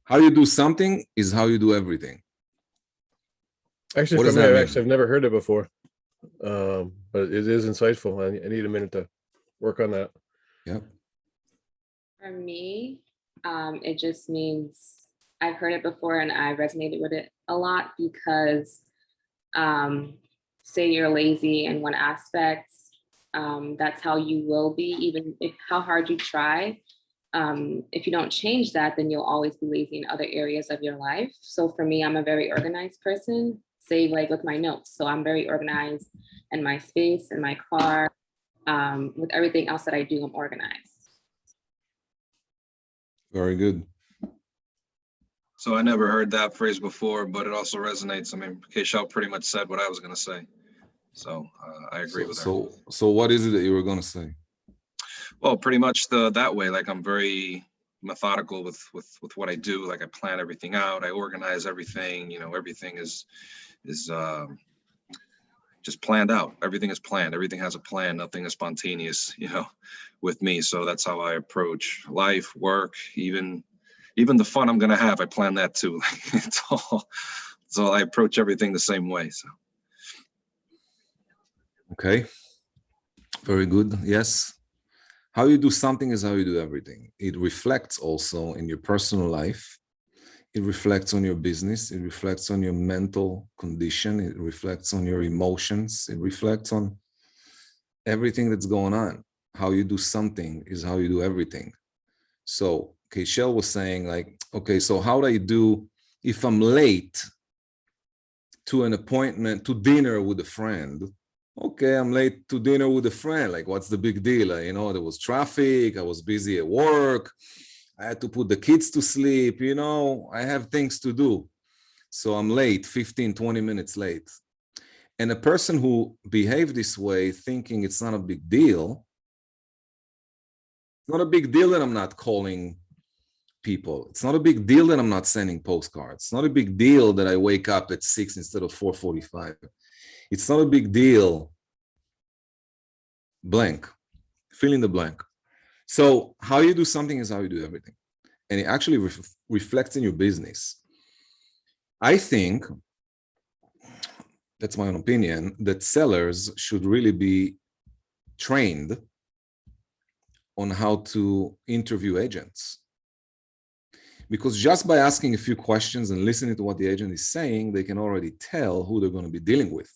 How you do something is how you do everything. Actually, What for does me, that mean? I've never heard it before, but it is insightful. I need a minute to work on that. Yeah. For me, it just means I've heard it before and I resonated with it a lot because say you're lazy in one aspect, that's how you will be, even if how hard you try. If you don't change that, then you'll always be lazy in other areas of your life. So for me, I'm a very organized person, say like with my notes. So I'm very organized in my space, in my car, with everything else that I do, I'm organized. Very good. So I never heard that phrase before, but it also resonates. I mean, Keishel pretty much said what I was going to say. So I agree with her. So what is it that you were going to say? Well, pretty much that way. Like I'm very methodical with what I do. Like I plan everything out. I organize everything. You know, everything is just planned out. Everything is planned. Everything has a plan. Nothing is spontaneous, you know, with me. So that's how I approach life, work, even the fun I'm going to have. I plan that too. So I approach everything the same way. So. Okay. Very good. Yes. How you do something is how you do everything. It reflects also in your personal life. It reflects on your business. It reflects on your mental condition. It reflects on your emotions. It reflects on everything that's going on. How you do something is how you do everything. So Keishel was saying like, okay, so how do I do if I'm late to an appointment, to dinner with a friend? Okay, I'm late to dinner with a friend. Like, what's the big deal? You know, there was traffic. I was busy at work. I had to put the kids to sleep. You know, I have things to do. So I'm late, 15, 20 minutes late. And a person who behaved this way, thinking it's not a big deal, it's not a big deal that I'm not calling people. It's not a big deal that I'm not sending postcards. It's not a big deal that I wake up at 6 instead of 4:45. It's not a big deal. Blank. Fill in the blank. So how you do something is how you do everything. And it actually reflects in your business. I think, that's my own opinion, that sellers should really be trained on how to interview agents. Because just by asking a few questions and listening to what the agent is saying, they can already tell who they're going to be dealing with.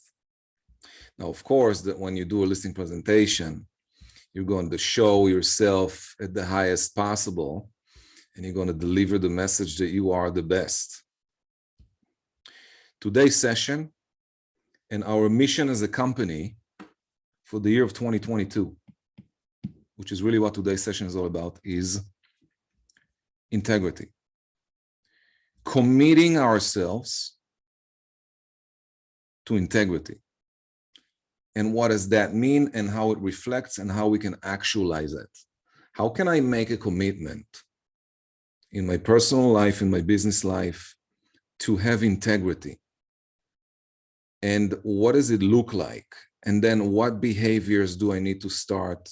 Now, of course, that when you do a listing presentation, you're going to show yourself at the highest possible, and you're going to deliver the message that you are the best. Today's session and our mission as a company for the year of 2022, which is really what today's session is all about, is integrity. Committing ourselves to integrity. And what does that mean and how it reflects and how we can actualize it? How can I make a commitment in my personal life, in my business life, to have integrity? And what does it look like? And then what behaviors do I need to start,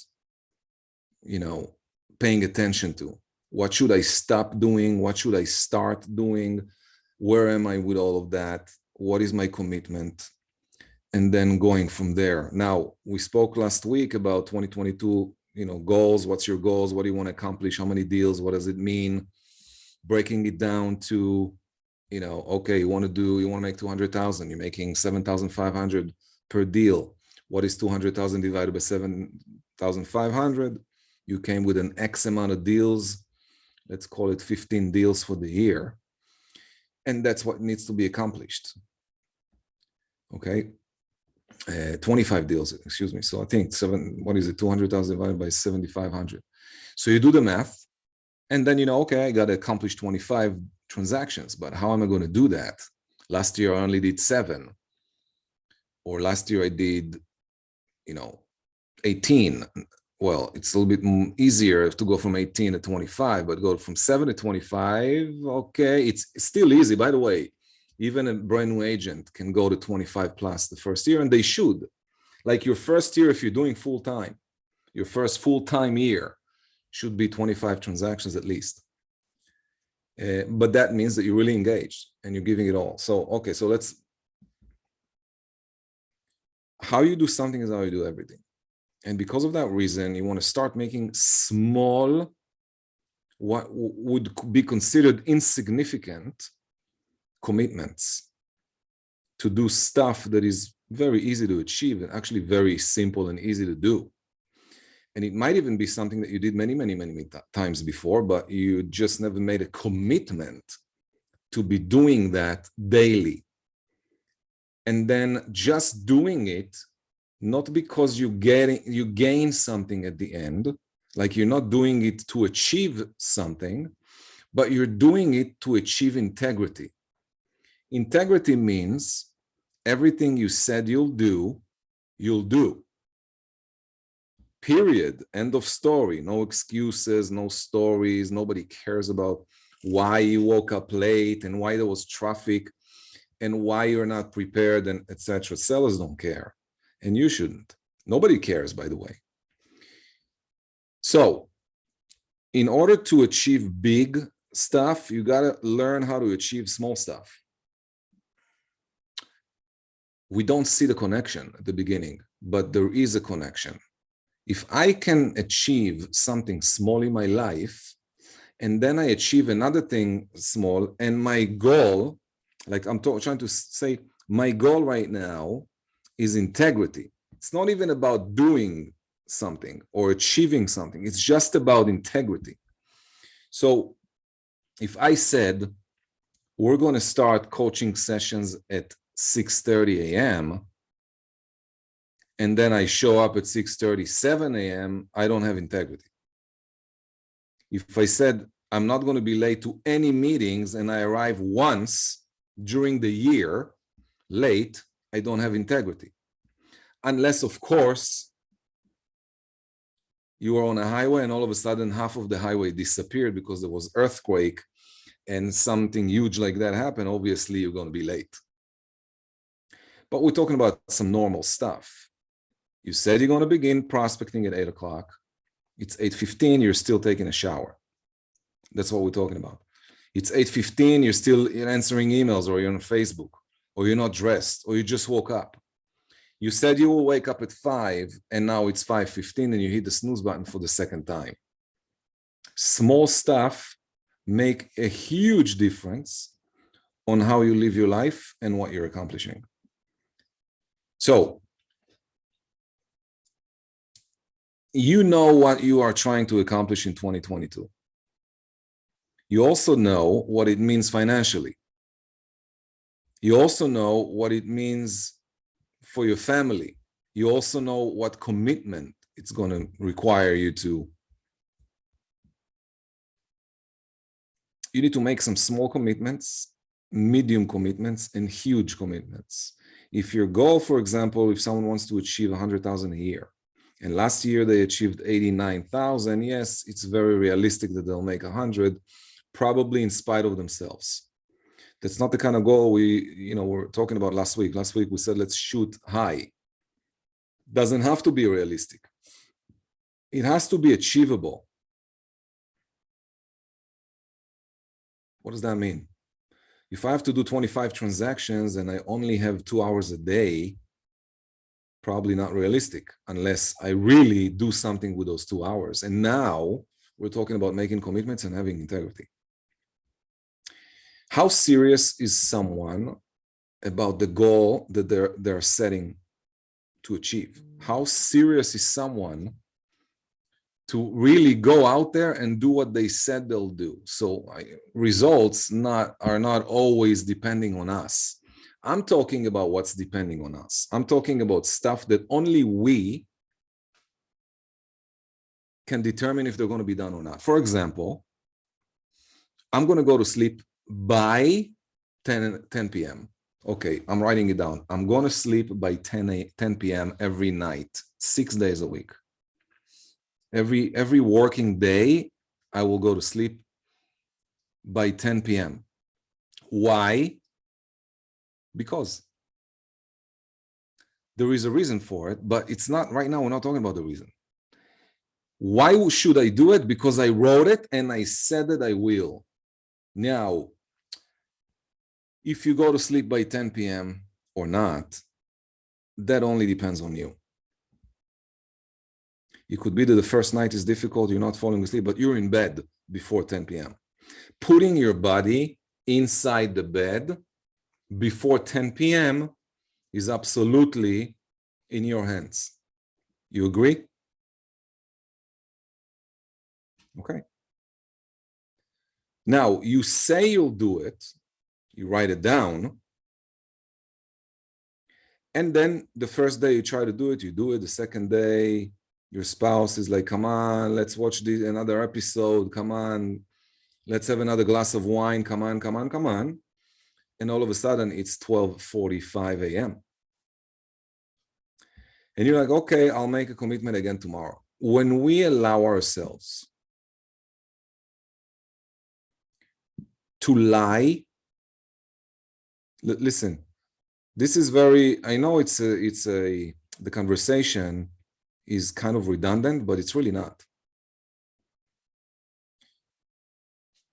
paying attention to? What should I stop doing? What should I start doing? Where am I with all of that? What is my commitment? And then going from there. Now, we spoke last week about 2022, goals. What's your goals? What do you want to accomplish? How many deals? What does it mean? Breaking it down to, okay, you want to make 200,000. You're making 7,500 per deal. What is 200,000 divided by 7,500? You came with an X amount of deals. Let's call it 15 deals for the year. And that's what needs to be accomplished. Okay. 25 deals, excuse me. So I think 200,000 divided by 7,500. So you do the math and then, okay, I got to accomplish 25 transactions, but how am I going to do that? Last year, I only did 7. Or last year I did, 18. Well, it's a little bit easier to go from 18 to 25, but go from 7 to 25. Okay. It's still easy. By the way, even a brand new agent can go to 25 plus the first year, and they should. Like your first year, if you're doing full time, your first full time year should be 25 transactions at least. But that means that you're really engaged and you're giving it all. So, okay, so how you do something is how you do everything. And because of that reason, you want to start making small, what would be considered insignificant commitments to do stuff that is very easy to achieve and actually very simple and easy to do. And it might even be something that you did many times before, but you just never made a commitment to be doing that daily. And then just doing it, not because you gain something at the end, like you're not doing it to achieve something, but you're doing it to achieve integrity. Integrity means everything you said you'll do, you'll do. Period. End of story. No excuses, no stories. Nobody cares about why you woke up late and why there was traffic and why you're not prepared and etc. Sellers don't care, and you shouldn't. Nobody cares, by the way. So in order to achieve big stuff, you got to learn how to achieve small stuff. We don't see the connection at the beginning, but there is a connection. If I can achieve something small in my life, and then I achieve another thing small, and my goal, like I'm trying to say, my goal right now is integrity. It's not even about doing something or achieving something. It's just about integrity. So if I said, we're going to start coaching sessions at 6:30 a.m., and then I show up at 6:37 a.m., I don't have integrity. If I said, I'm not going to be late to any meetings and I arrive once during the year late, I don't have integrity. Unless, of course, you are on a highway and all of a sudden half of the highway disappeared because there was earthquake and something huge like that happened, obviously you're going to be late. But we're talking about some normal stuff. You said you're going to begin prospecting at 8 o'clock. It's 8:15, you're still taking a shower. That's what we're talking about. It's 8:15, you're still answering emails, or you're on Facebook, or you're not dressed, or you just woke up. You said you will wake up at 5, and now it's 5:15, and you hit the snooze button for the second time. Small stuff make a huge difference on how you live your life and what you're accomplishing. So, you know what you are trying to accomplish in 2022. You also know what it means financially. You also know what it means for your family. You also know what commitment it's going to require you to. You need to make some small commitments, medium commitments, and huge commitments. If your goal, for example, if someone wants to achieve 100,000 a year, and last year they achieved 89,000, yes, it's very realistic that they'll make 100, probably in spite of themselves. That's not the kind of goal we were talking about last week. Last week we said, let's shoot high. Doesn't have to be realistic. It has to be achievable. What does that mean? If I have to do 25 transactions and I only have 2 hours a day, probably not realistic unless I really do something with those 2 hours. And now we're talking about making commitments and having integrity. How serious is someone about the goal that they're setting to achieve? How serious is someone to really go out there and do what they said they'll do? So results are not always depending on us. I'm talking about what's depending on us. I'm talking about stuff that only we can determine if they're going to be done or not. For example, I'm going to go to sleep by 10 p.m. Okay, I'm writing it down. I'm going to sleep by 10 p.m. every night, 6 days a week. Every working day, I will go to sleep by 10 p.m. Why? Because there is a reason for it, but it's not right now. We're not talking about the reason. Why should I do it? Because I wrote it and I said that I will. Now, if you go to sleep by 10 p.m. or not, that only depends on you. It could be that the first night is difficult, you're not falling asleep, but you're in bed before 10 p.m. Putting your body inside the bed before 10 p.m. is absolutely in your hands. You agree? Okay. Now, you say you'll do it, you write it down, and then the first day you try to do it, you do it. The second day, your spouse is like, come on, let's watch another episode. Come on, let's have another glass of wine. Come on, come on, come on. And all of a sudden, it's 12:45 a.m. And you're like, okay, I'll make a commitment again tomorrow. When we allow ourselves to lie, listen, this is very, I know the conversation is kind of redundant, but it's really not.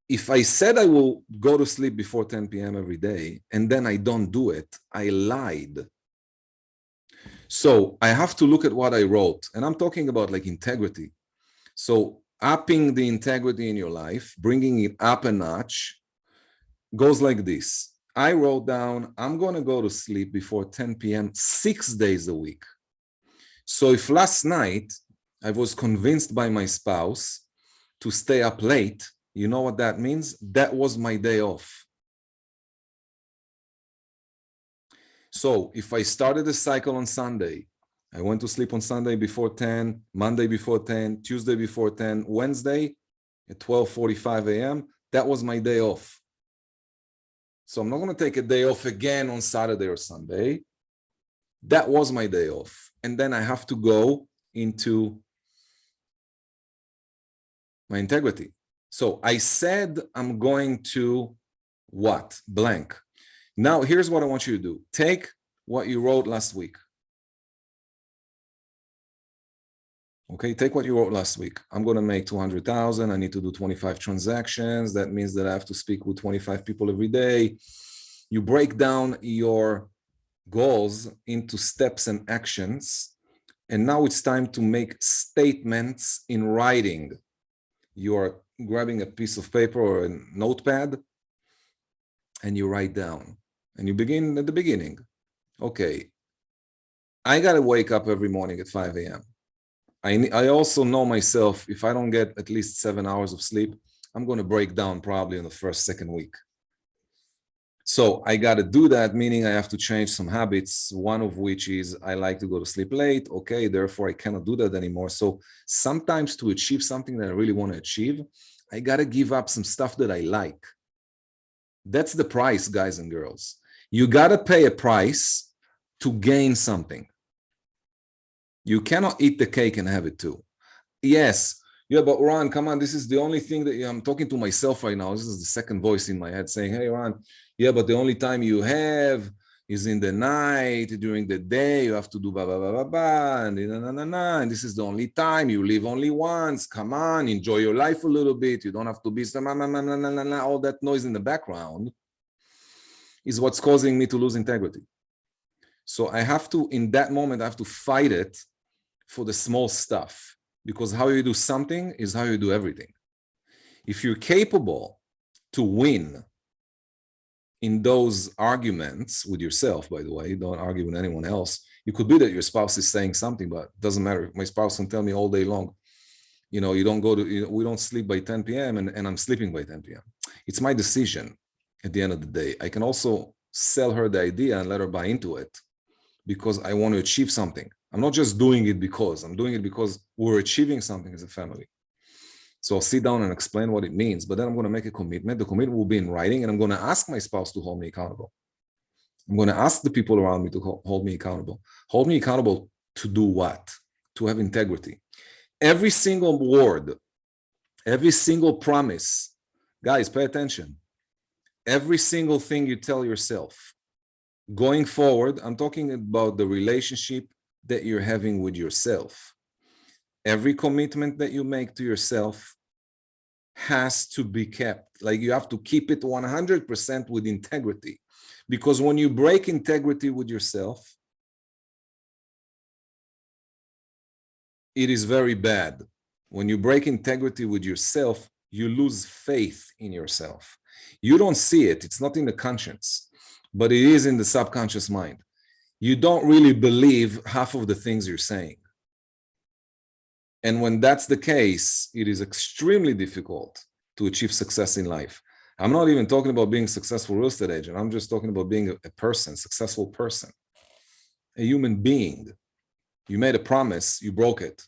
If I said I will go to sleep before 10 p.m. every day, and then I don't do it, I lied. So I have to look at what I wrote, and I'm talking about like integrity. So upping the integrity in your life, bringing it up a notch, goes like this. I wrote down, I'm going to go to sleep before 10 p.m. 6 days a week. So if last night I was convinced by my spouse to stay up late, you know what that means? That was my day off. So if I started a cycle on Sunday, I went to sleep on Sunday before 10, Monday before 10, Tuesday before 10, Wednesday at 12:45 a.m., that was my day off. So I'm not going to take a day off again on Saturday or Sunday. That was my day off. And then I have to go into my integrity. So I said I'm going to what? Blank. Now, here's what I want you to do. Take what you wrote last week. Okay, take what you wrote last week. I'm going to make 200,000. I need to do 25 transactions. That means that I have to speak with 25 people every day. You break down your goals into steps and actions. And now it's time to make statements in writing. You are grabbing a piece of paper or a notepad and you write down. And you begin at the beginning. Okay, I got to wake up every morning at 5 a.m. I also know myself, if I don't get at least 7 hours of sleep, I'm going to break down probably in the second week. So I got to do that, meaning I have to change some habits, one of which is I like to go to sleep late. Okay, therefore I cannot do that anymore. So sometimes to achieve something that I really want to achieve, I got to give up some stuff that I like. That's the price, guys and girls. You got to pay a price to gain something. You cannot eat the cake and have it too. Yes. Yeah, but Ron, come on. This is the only thing that I'm talking to myself right now. This is the second voice in my head saying, hey, Ron, yeah, but the only time you have is in the night. During the day, you have to do blah, blah, blah, blah, blah, and this is the only time. You live only once. Come on, enjoy your life a little bit. You don't have to be some, all that noise in the background is what's causing me to lose integrity. So I have to, in that moment, I have to fight it for the small stuff, because how you do something is how you do everything. If you're capable to win in those arguments with yourself, by the way, don't argue with anyone else. It could be that your spouse is saying something, but it doesn't matter. My spouse can tell me all day long, you know, we don't sleep by 10 p.m. and I'm sleeping by 10 p.m. It's my decision at the end of the day. I can also sell her the idea and let her buy into it because I want to achieve something. I'm not just doing it because, I'm doing it because we're achieving something as a family. So I'll sit down and explain what it means, but then I'm going to make a commitment. The commitment will be in writing, and I'm going to ask my spouse to hold me accountable. I'm going to ask the people around me to hold me accountable. Hold me accountable to do what? To have integrity. Every single word, every single promise, guys, pay attention. Every single thing you tell yourself, going forward, I'm talking about the relationship that you're having with yourself. Every commitment that you make to yourself has to be kept. Like you have to keep it 100% with integrity. Because when you break integrity with yourself, it is very bad. When you break integrity with yourself, you lose faith in yourself. You don't see it. It's not in the conscience, but it is in the subconscious mind. You don't really believe half of the things you're saying. And when that's the case, it is extremely difficult to achieve success in life. I'm not even talking about being a successful real estate agent. I'm just talking about being a person, successful person, a human being. You made a promise, you broke it.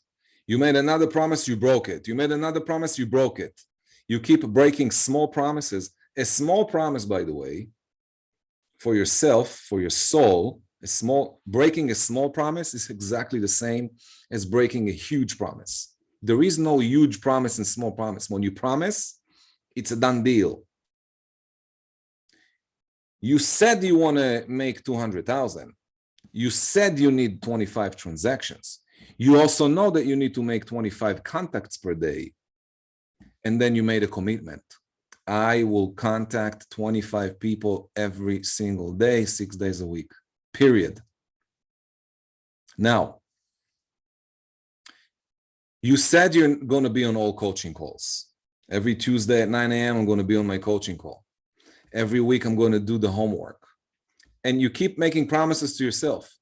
You made another promise, you broke it. You made another promise, you broke it. You keep breaking small promises. A small promise, by the way, for yourself, for your soul, breaking a small promise is exactly the same as breaking a huge promise. There is no huge promise and small promise. When you promise, it's a done deal. You said you want to make 200,000. You said you need 25 transactions. You also know that you need to make 25 contacts per day. And then you made a commitment. I will contact 25 people every single day, 6 days a week, period. Now, you said you're going to be on all coaching calls. Every Tuesday at 9 a.m., I'm going to be on my coaching call. Every week, I'm going to do the homework. And you keep making promises to yourself.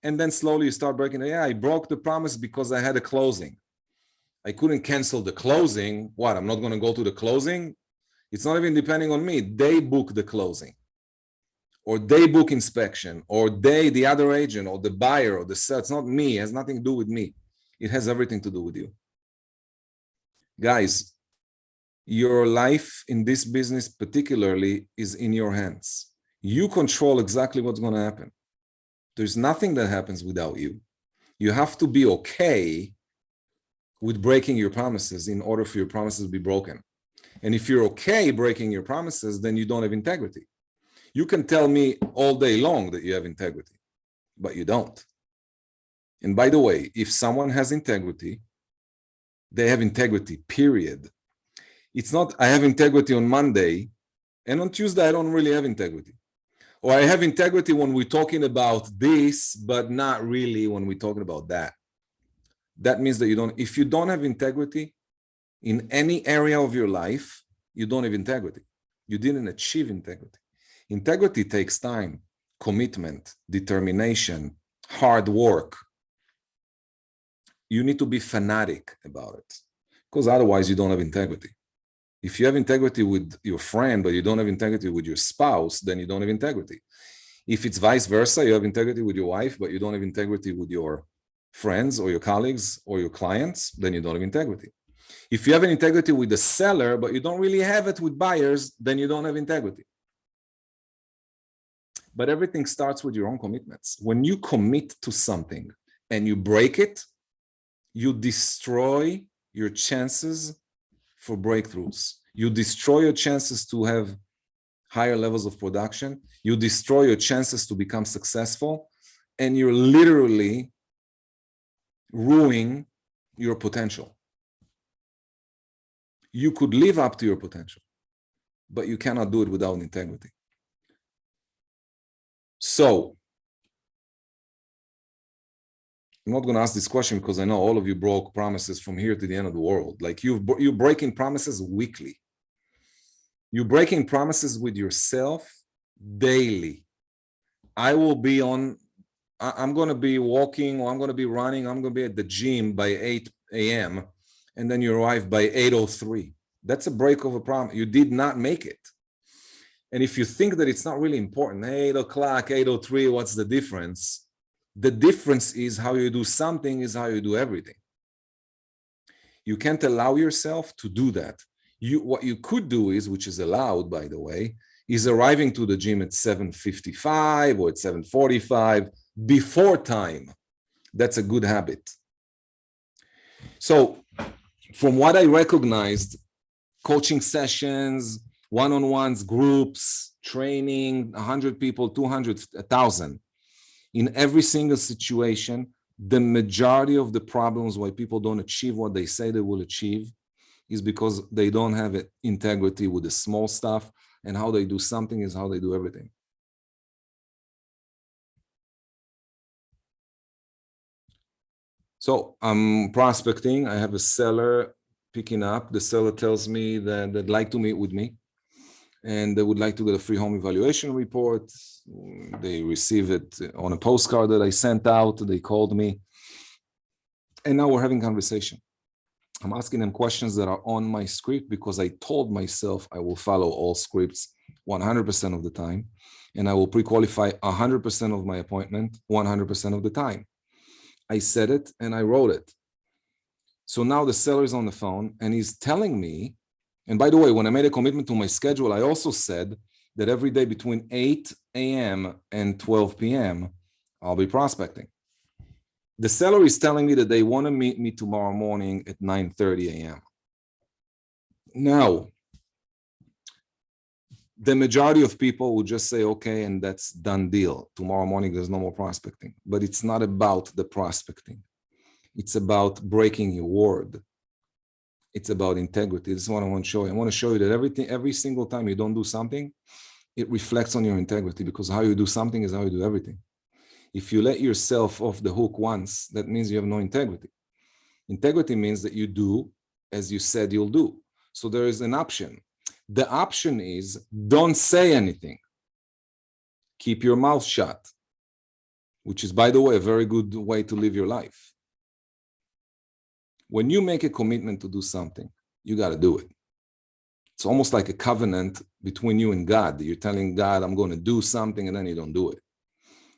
And then slowly you start breaking it. Yeah, I broke the promise because I had a closing. I couldn't cancel the closing. What, I'm not going to go to the closing? It's not even depending on me. They book the closing. Or they book inspection. Or the other agent, or the buyer, or the seller. It's not me. It has nothing to do with me. It has everything to do with you. Guys, your life in this business particularly is in your hands. You control exactly what's going to happen. There's nothing that happens without you. You have to be okay with breaking your promises in order for your promises to be broken. And if you're okay breaking your promises, then you don't have integrity. You can tell me all day long that you have integrity, but you don't. And by the way, if someone has integrity, they have integrity, period. It's not, I have integrity on Monday, and on Tuesday, I don't really have integrity. Or I have integrity when we're talking about this, but not really when we're talking about that. That means that if you don't have integrity in any area of your life, you don't have integrity. You didn't achieve integrity. Integrity takes time, commitment, determination, hard work. You need to be fanatic about it, because otherwise you don't have integrity. If you have integrity with your friend, but you don't have integrity with your spouse, then you don't have integrity. If it's vice versa, you have integrity with your wife, but you don't have integrity with your friends or your colleagues or your clients, then you don't have integrity. If you have an integrity with the seller, but you don't really have it with buyers, then you don't have integrity. But everything starts with your own commitments. When you commit to something and you break it, you destroy your chances for breakthroughs. You destroy your chances to have higher levels of production. You destroy your chances to become successful, and you're literally ruining your potential. You could live up to your potential, but you cannot do it without integrity. So, I'm not going to ask this question because I know all of you broke promises from here to the end of the world. Like you're breaking promises weekly. You're breaking promises with yourself daily. I'm going to be walking, or I'm going to be running, I'm going to be at the gym by 8 a.m. and then you arrive by 8:03. That's a break of a promise. You did not make it. And if you think that it's not really important, 8 o'clock, 8:03, what's the difference? The difference is how you do something is how you do everything. You can't allow yourself to do that. What you could do is, which is allowed, by the way, is arriving to the gym at 7:55 or at 7:45 before time. That's a good habit. So from what I recognized, coaching sessions, one-on-ones, groups, training, 100 people, 200, 1,000. In every single situation, the majority of the problems why people don't achieve what they say they will achieve is because they don't have integrity with the small stuff, and how they do something is how they do everything. So I'm prospecting. I have a seller picking up. The seller tells me that they'd like to meet with me and they would like to get a free home evaluation report. They receive it on a postcard that I sent out. They called me. And now we're having conversation. I'm asking them questions that are on my script because I told myself I will follow all scripts 100% of the time. And I will pre-qualify 100% of my appointment 100% of the time. I said it and I wrote it. So now the seller is on the phone and he's telling me, and by the way, when I made a commitment to my schedule, I also said that every day between 8 a.m. and 12 p.m., I'll be prospecting. The seller is telling me that they want to meet me tomorrow morning at 9:30 a.m. Now, the majority of people will just say, okay, and that's done deal. Tomorrow morning, there's no more prospecting. But it's not about the prospecting. It's about breaking your word. It's about integrity. This is what I want to show you. I want to show you that every single time you don't do something, it reflects on your integrity, because how you do something is how you do everything. If you let yourself off the hook once, that means you have no integrity. Integrity means that you do as you said you'll do. So there is an option. The option is don't say anything. Keep your mouth shut, which is, by the way, a very good way to live your life. When you make a commitment to do something, you got to do it. It's almost like a covenant between you and God. You're telling God, I'm going to do something, and then you don't do it.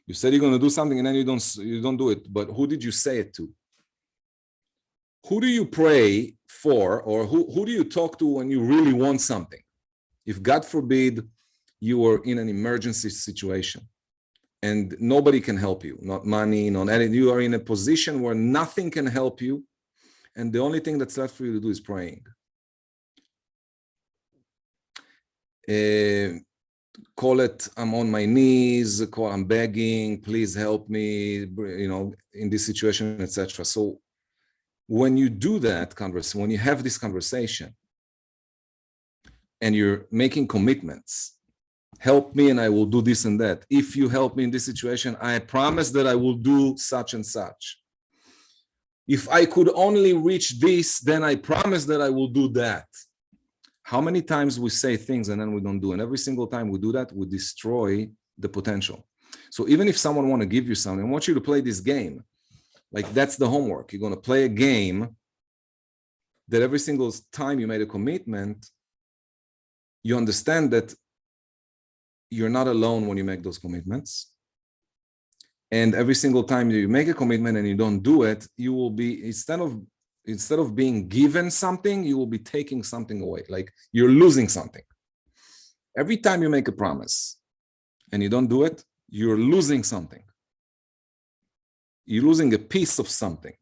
You said you're going to do something, and then you don't do it. But who did you say it to? Who do you pray for, or who do you talk to when you really want something? If, God forbid, you are in an emergency situation and nobody can help you, not money, not anything, you are in a position where nothing can help you, and the only thing that's left for you to do is praying. Call it, I'm on my knees, I'm begging, please help me, in this situation, etc. So when you do that conversation, when you have this conversation and you're making commitments, help me and I will do this and that. If you help me in this situation, I promise that I will do such and such. If I could only reach this, then I promise that I will do that. How many times we say things and then we don't do? And every single time we do that, we destroy the potential. So even if someone wants to give you something, I want you to play this game. Like, that's the homework. You're going to play a game that every single time you made a commitment, you understand that you're not alone when you make those commitments. And every single time you make a commitment and you don't do it, you will be, instead of being given something, you will be taking something away. Like, you're losing something. Every time you make a promise and you don't do it, you're losing something. You're losing a piece of something.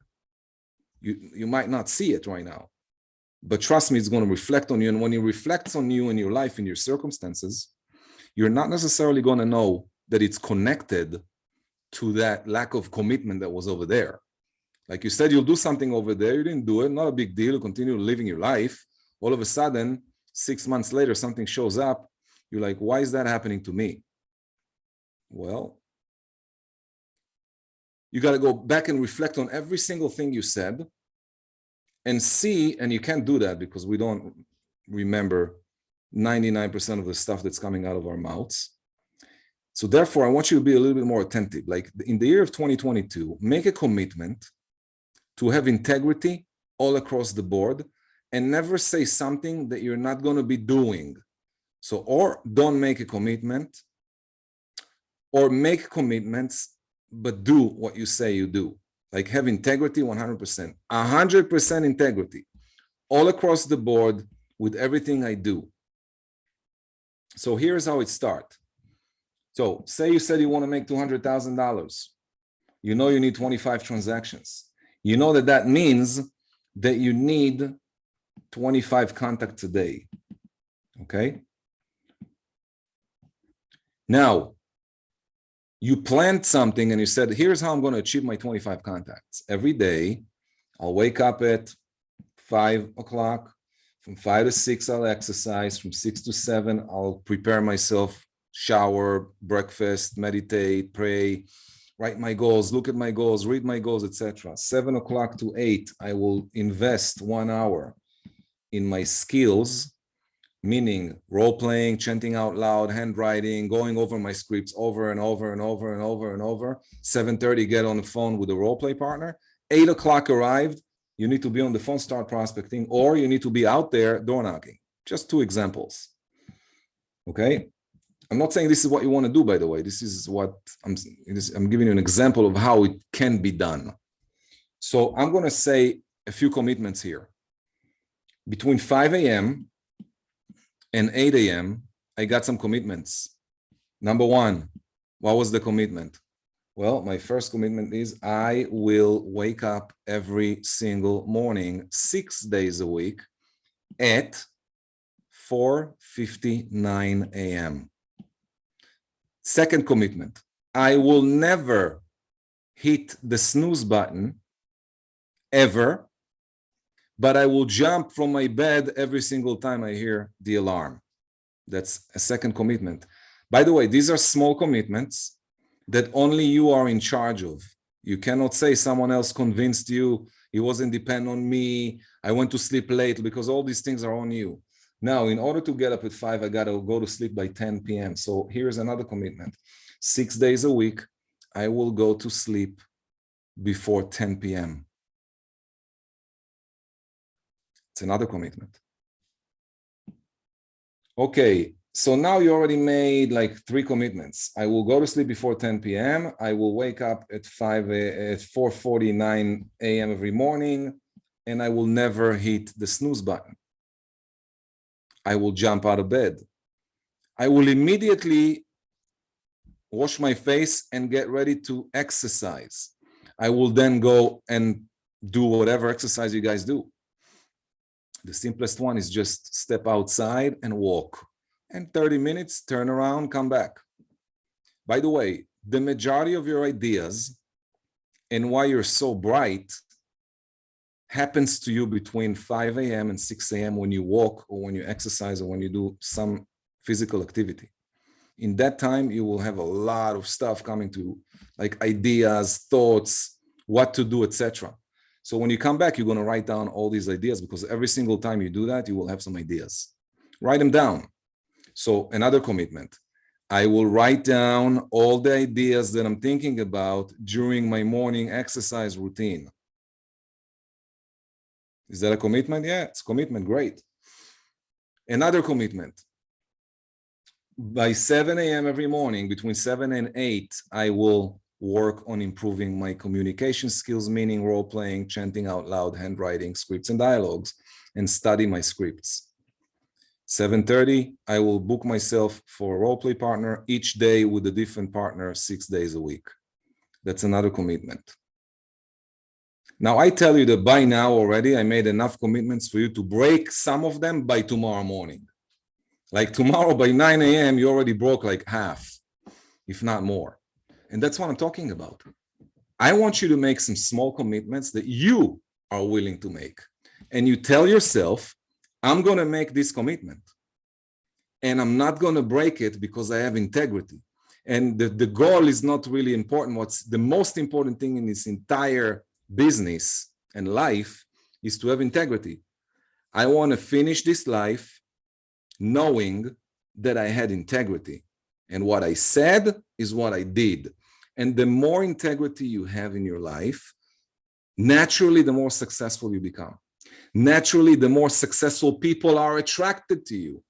You might not see it right now, but trust me, it's going to reflect on you. And when it reflects on you in your life, in your circumstances, you're not necessarily going to know that it's connected to that lack of commitment that was over there. Like you said, you'll do something over there. You didn't do it. Not a big deal. You continue living your life. All of a sudden, 6 months later, something shows up. You're like, why is that happening to me? Well, you got to go back and reflect on every single thing you said and see, and you can't do that because we don't remember 99% of the stuff that's coming out of our mouths. So therefore, I want you to be a little bit more attentive. Like, in the year of 2022, make a commitment to have integrity all across the board and never say something that you're not going to be doing. So, or don't make a commitment, or make commitments but do what you say you do. Like, have integrity 100%, 100% integrity all across the board with everything I do. So here's how it starts. So say you said you want to make $200,000. You know you need 25 transactions. You know that means that you need 25 contacts a day. Okay? Now, you planned something and you said, here's how I'm going to achieve my 25 contacts. Every day, I'll wake up at 5 o'clock. From 5 to 6, I'll exercise. From 6 to 7, I'll prepare myself, shower, breakfast, meditate, pray, write my goals, look at my goals, read my goals, etc. 7 o'clock to 8, I will invest 1 hour in my skills, meaning role playing, chanting out loud, handwriting, going over my scripts over and over and over and over and over. 7:30, get on the phone with a role play partner. 8 o'clock arrived, you need to be on the phone, start prospecting, or you need to be out there door knocking. Just 2 examples. Okay. I'm not saying this is what you want to do, by the way. This is what I'm giving you an example of how it can be done. So I'm going to say a few commitments here. Between 5 a.m. and 8 a.m., I got some commitments. Number 1, what was the commitment? Well, my first commitment is I will wake up every single morning, 6 days a week at 4:59 a.m. Second commitment, I will never hit the snooze button ever, but I will jump from my bed every single time I hear the alarm. That's a second commitment. By the way, these are small commitments that only you are in charge of. You cannot say someone else convinced you, it wasn't depend on me, I went to sleep late, because all these things are on you. Now, in order to get up at 5, I got to go to sleep by 10 p.m. So here's another commitment. 6 days a week, I will go to sleep before 10 p.m. It's another commitment. Okay, so now you already made like 3 commitments. I will go to sleep before 10 p.m. I will wake up at 4:49 a.m. every morning, and I will never hit the snooze button. I will jump out of bed. I will immediately wash my face and get ready to exercise. I will then go and do whatever exercise you guys do. The simplest one is just step outside and walk. And 30 minutes, turn around, come back. By the way, the majority of your ideas and why you're so bright happens to you between 5 a.m. and 6 a.m. when you walk or when you exercise or when you do some physical activity. In that time, you will have a lot of stuff coming to you, like ideas, thoughts, what to do, etc. So when you come back, you're going to write down all these ideas, because every single time you do that, you will have some ideas. Write them down. So another commitment, I will write down all the ideas that I'm thinking about during my morning exercise routine. Is that a commitment? Yeah, it's a commitment. Great. Another commitment. By 7 a.m. every morning, between 7 and 8, I will work on improving my communication skills, meaning role-playing, chanting out loud, handwriting, scripts and dialogues, and study my scripts. 7:30, I will book myself for a role-play partner each day with a different partner 6 days a week. That's another commitment. Now, I tell you that by now already, I made enough commitments for you to break some of them by tomorrow morning. Like tomorrow by 9 a.m., you already broke like half, if not more. And that's what I'm talking about. I want you to make some small commitments that you are willing to make. And you tell yourself, I'm going to make this commitment. And I'm not going to break it because I have integrity. And the goal is not really important. What's the most important thing in this entire business and life is to have integrity. I want to finish this life knowing that I had integrity, and what I said is what I did. And the more integrity you have in your life, naturally, the more successful you become. Naturally, the more successful people are attracted to you.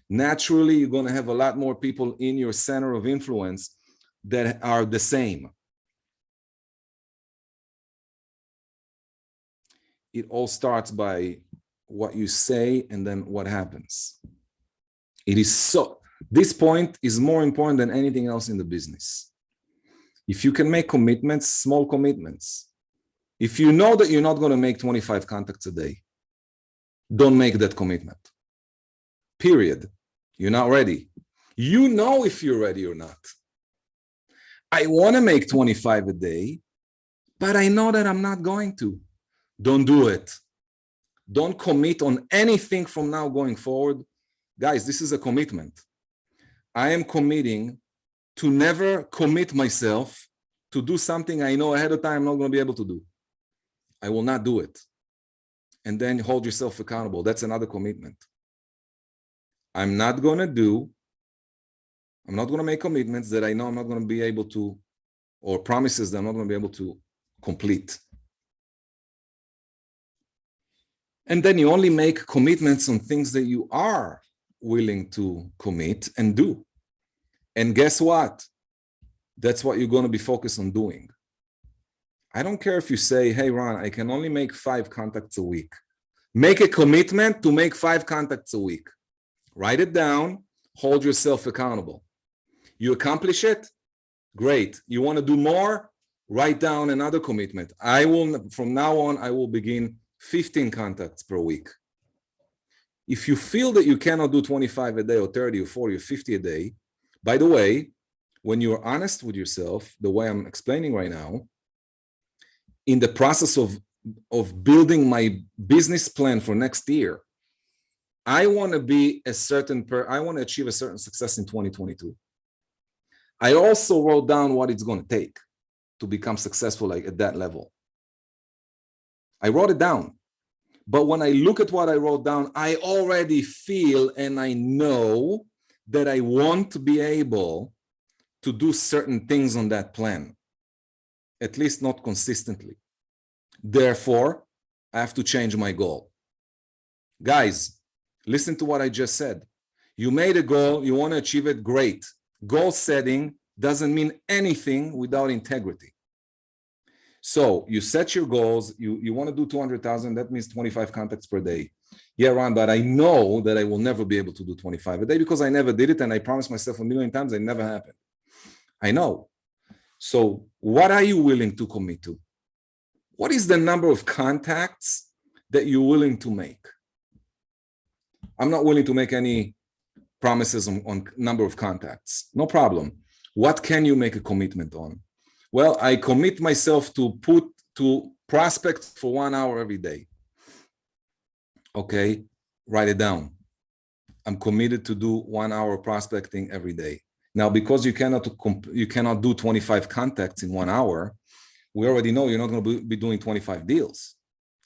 Naturally, you're going to have a lot more people in your center of influence that are the same. It all starts by what you say and then what happens. It is so, this point is more important than anything else in the business. If you can make commitments, small commitments, if you know that you're not going to make 25 contacts a day, don't make that commitment. Period. You're not ready. You know if you're ready or not. I want to make 25 a day, but I know that I'm not going to. Don't do it. Don't commit on anything from now going forward. Guys, this is a commitment. I am committing to never commit myself to do something I know ahead of time I'm not going to be able to do. I will not do it. And then hold yourself accountable. That's another commitment. I'm not going to make commitments that I know I'm not going to be able to, or promises that I'm not going to be able to complete. And then you only make commitments on things that you are willing to commit and do. And guess what? That's what you're going to be focused on doing. I don't care if you say, hey, Ron, I can only make 5 contacts a week. Make a commitment to make 5 contacts a week. Write it down, hold yourself accountable. You accomplish it? Great. You want to do more? Write down another commitment. From now on, I will begin 15 contacts per week. If you feel that you cannot do 25 a day or 30 or 40 or 50 a day, by the way, when you're honest with yourself, the way I'm explaining right now, in the process of building my business plan for next year, I want to be I want to achieve a certain success in 2022. I also wrote down what it's going to take to become successful at that level. I wrote it down. But when I look at what I wrote down, I already feel and I know that I want to be able to do certain things on that plan, at least not consistently. Therefore, I have to change my goal. Guys, listen to what I just said. You made a goal, you want to achieve it, great. Goal setting doesn't mean anything without integrity. So you set your goals, you want to do 200,000, that means 25 contacts per day. Yeah, Ron, but I know that I will never be able to do 25 a day because I never did it and I promised myself 1,000,000 times, it never happened. I know. So what are you willing to commit to? What is the number of contacts that you're willing to make? I'm not willing to make any promises on number of contacts. No problem. What can you make a commitment on? Well, I commit myself to prospect for 1 hour every day. Okay, write it down. I'm committed to do 1 hour prospecting every day. Now, because you cannot do 25 contacts in 1 hour, we already know you're not going to be doing 25 deals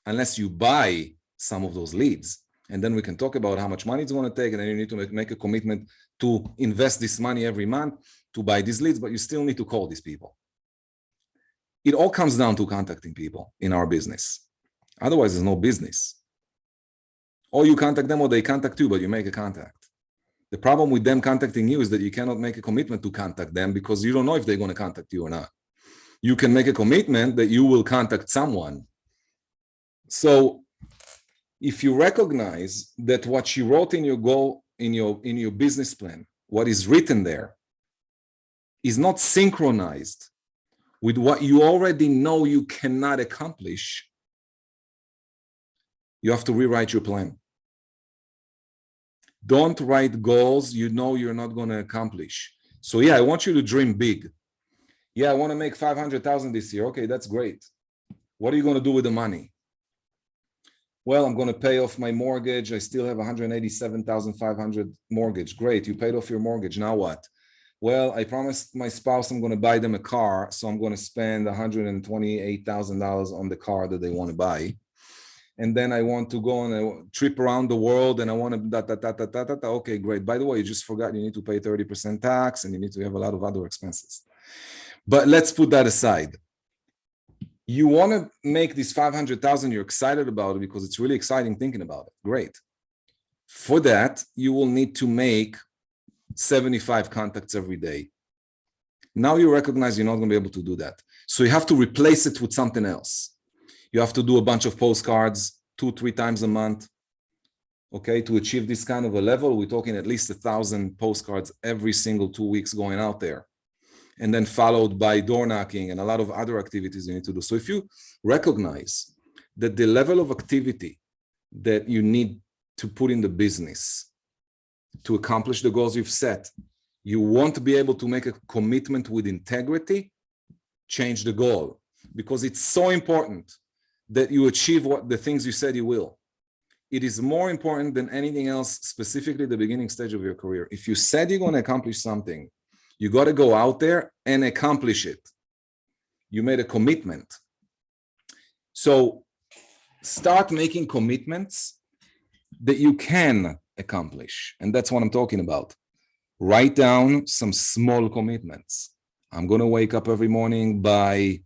unless you buy some of those leads. And then we can talk about how much money it's going to take. And then you need to make a commitment to invest this money every month to buy these leads, but you still need to call these people. It all comes down to contacting people in our business. Otherwise, there's no business. Or you contact them or they contact you, but you make a contact. The problem with them contacting you is that you cannot make a commitment to contact them because you don't know if they're going to contact you or not. You can make a commitment that you will contact someone. So if you recognize that what you wrote in your goal, in your business plan, what is written there is not synchronized with what you already know you cannot accomplish, you have to rewrite your plan. Don't write goals you know you're not going to accomplish. So yeah, I want you to dream big. Yeah, I want to make 500,000 this year. Okay, that's great. What are you going to do with the money? Well, I'm going to pay off my mortgage. I still have 187,500 mortgage. Great. You paid off your mortgage. Now what? Well, I promised my spouse I'm going to buy them a car. So I'm going to spend $128,000 on the car that they want to buy. And then I want to go on a trip around the world and I want to Okay, great. By the way, you just forgot you need to pay 30% tax and you need to have a lot of other expenses. But let's put that aside. You want to make this 500,000, you're excited about it because it's really exciting thinking about it. Great. For that, you will need to make 75 contacts every day. Now you recognize you're not going to be able to do that. So you have to replace it with something else. You have to do a bunch of postcards 2-3 times a month. Okay, to achieve this kind of a level, we're talking at least 1,000 postcards every single 2 weeks going out there. And then followed by door knocking and a lot of other activities you need to do. So if you recognize that the level of activity that you need to put in the business to accomplish the goals you've set, you want to be able to make a commitment with integrity, change the goal. Because it's so important that you achieve the things you said you will. it is more important than anything else, specifically the beginning stage of your career. If you said you're going to accomplish something, you got to go out there and accomplish it. You made a commitment. So start making commitments that you can accomplish. And that's what I'm talking about. Write down some small commitments. I'm going to wake up every morning by,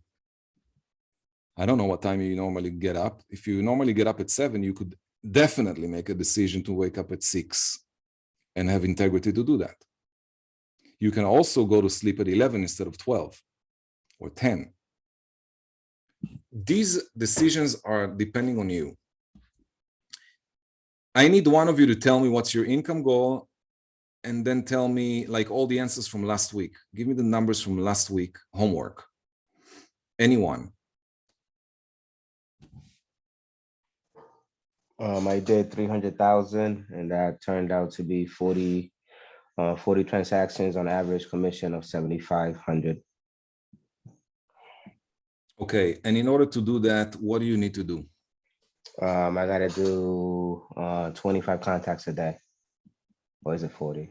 I don't know what time you normally get up. If you normally get up at 7, you could definitely make a decision to wake up at 6 and have integrity to do that. You can also go to sleep at 11 instead of 12 or 10. These decisions are depending on you. I need one of you to tell me what's your income goal, and then tell me like all the answers from last week. Give me the numbers from last week, homework. Anyone? I did 300,000, and that turned out to be 40 transactions on average commission of 7,500. Okay, and in order to do that, what do you need to do? I got to do 25 contacts a day. Or is it 40?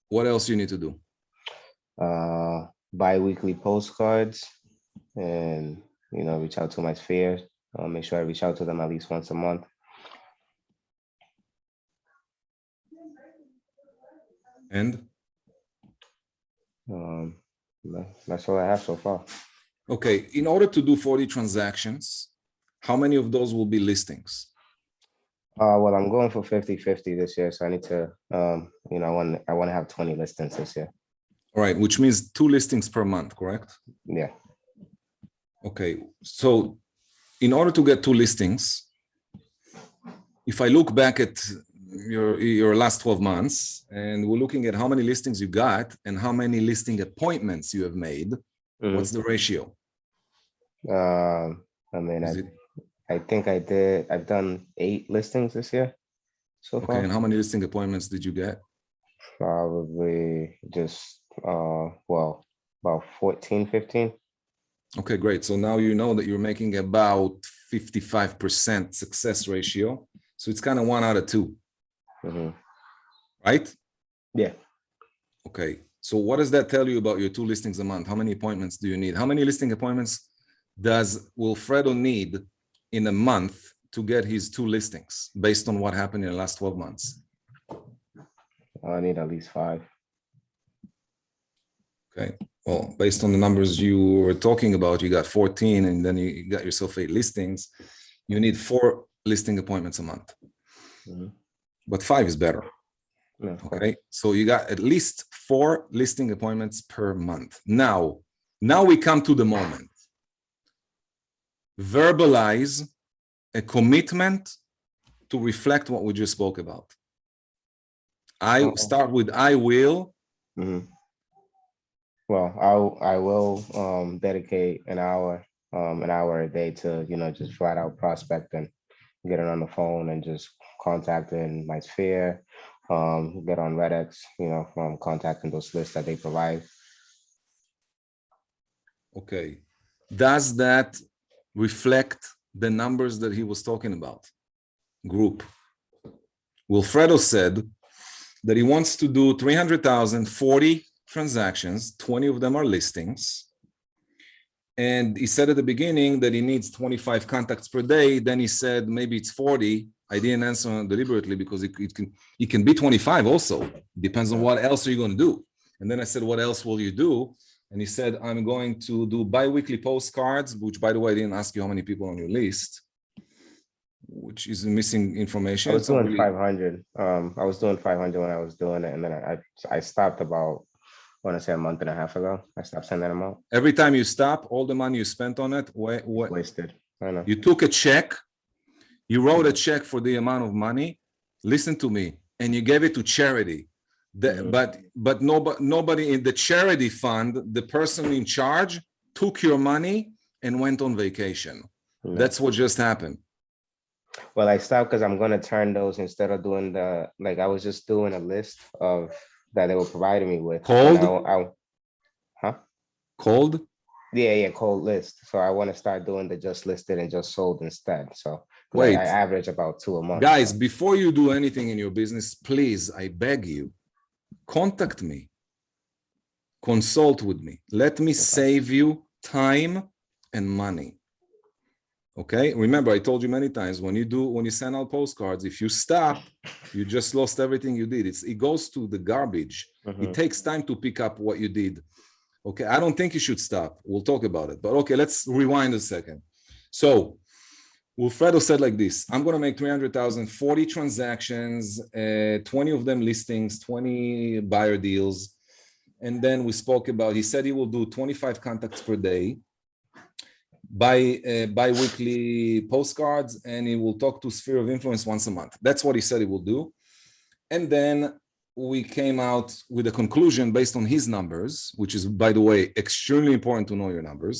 What else you need to do? Bi-weekly postcards, and reach out to my sphere. Make sure I reach out to them at least once a month. And That's all I have so far. okay, in order to do 40 transactions, how many of those will be listings? Well, I'm going for 50-50 this year, so I need to, I want to have 20 listings this year. All right, which means 2 listings per month, correct? Yeah. Okay, so in order to get 2 listings, if I look back at your last 12 months, and we're looking at how many listings you got and how many listing appointments you have made, what's the ratio? I think I've done 8 listings this year so far. Okay, and how many listing appointments did you get? Probably just, about 14, 15. Okay, great. So now you know that you're making about 55% success ratio. So it's kind of 1 out of 2, right? Yeah. Okay, so what does that tell you about your 2 listings a month? How many appointments do you need? How many listing appointments does Wilfredo need in a month to get his 2 listings based on what happened in the last 12 months? I need at least 5. Okay, well, based on the numbers you were talking about, you got 14 and then you got yourself 8 listings. You need 4 listing appointments a month, but 5 is better. Yeah, okay, so you got at least 4 listing appointments per month. Now we come to the moment. Verbalize a commitment to reflect what we just spoke about. I start with I will. Well, I will dedicate an hour a day to just flat out prospecting, getting on the phone and just contacting my sphere, get on Redex, contacting those lists that they provide. Okay, does that reflect the numbers that he was talking about? Group. Wilfredo said that he wants to do 300,000, 40 transactions, 20 of them are listings. And he said at the beginning that he needs 25 contacts per day. Then he said, maybe it's 40. I didn't answer deliberately because it can be 25 also. Depends on what else are you going to do. And then I said, what else will you do? And he said, I'm going to do bi-weekly postcards, which, by the way, I didn't ask you how many people on your list, which is missing information. I was doing 500. I was doing 500 when I was doing it. And then I stopped about, I want to say a month and a half ago. I stopped sending them out. Every time you stop, all the money you spent on it, wasted. I know. You took a check, you wrote a check for the amount of money, listen to me, and you gave it to charity. But nobody in the charity fund, the person in charge took your money and went on vacation. That's what just happened. Well, I stopped because I'm going to turn those instead of doing I was just doing a list of that they were providing me with. Cold? Huh? Cold? Yeah, cold list. So I want to start doing the just listed and just sold instead. So 'cause I Wait, average about 2 a month. guys, So. before you do anything in your business, please, I beg you, contact me, consult with me. Let me save you time and money. Okay. Remember, I told you many times when you send out postcards, if you stop, you just lost everything you did. It goes to the garbage. It takes time to pick up what you did. Okay. I don't think you should stop. We'll talk about it. But okay, let's rewind a second. So Wilfredo said like this: I'm going to make 300,000, 40 transactions, 20 of them listings, 20 buyer deals. And then we spoke about, he said he will do 25 contacts per day, bi-weekly postcards, and he will talk to Sphere of Influence once a month. That's what he said he will do. And then we came out with a conclusion based on his numbers, which is, by the way, extremely important to know your numbers.